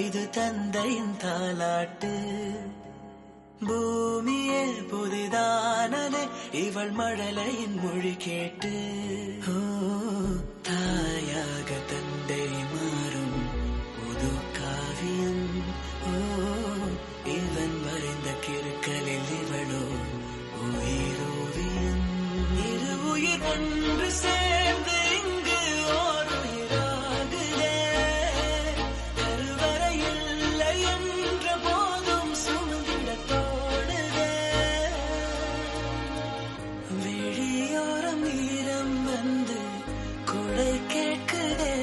இது தந்தையின் தாலாட்டு. பூமியே புதிதானதே இவள் மழலையின் மொழி கேட்டு. தாயாக தந்தை மாறும் புது காவியம். இவன் வரைந்த கிறுக்கலில் இவளோ உயிரோவியம். இரு உயிர் ஒன்று சேர்ந்து இங்கு ஓர் உயிராகுதே. கருவறை இல்லை என்ற போதும் சுமந்திட தோடுதே. விழியோரம் ஈரம் வந்து கொடை கேட்குதே.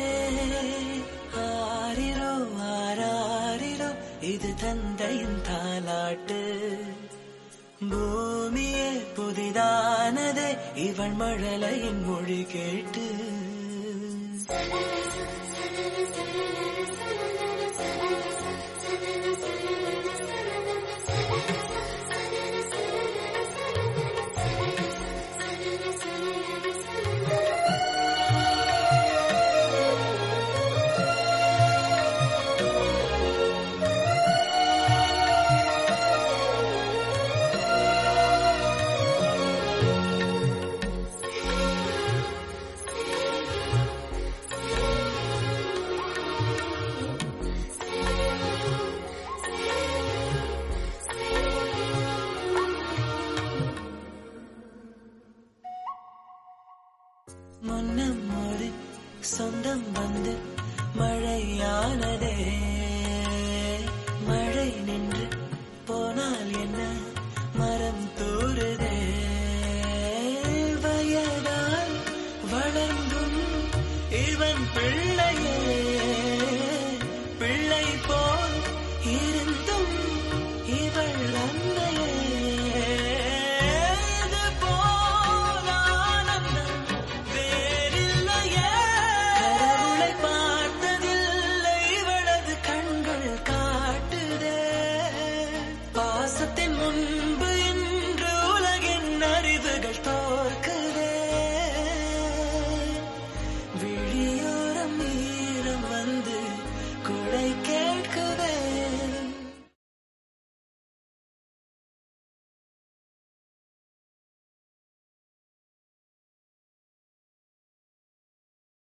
ஆரிரோ ஆராரிரோ இது தந்தையின் தாலாட்டு. பூமியே புதிதானதே இவள் மழலையின் மொழி கேட்டு. முன்னம் ஒரு சொந்தம் வந்து மழையானதே. மழை நின்று போனால் என்ன மரம் தூறுதே. வயதால் வளர்ந்தும் இவன் பிள்ளையே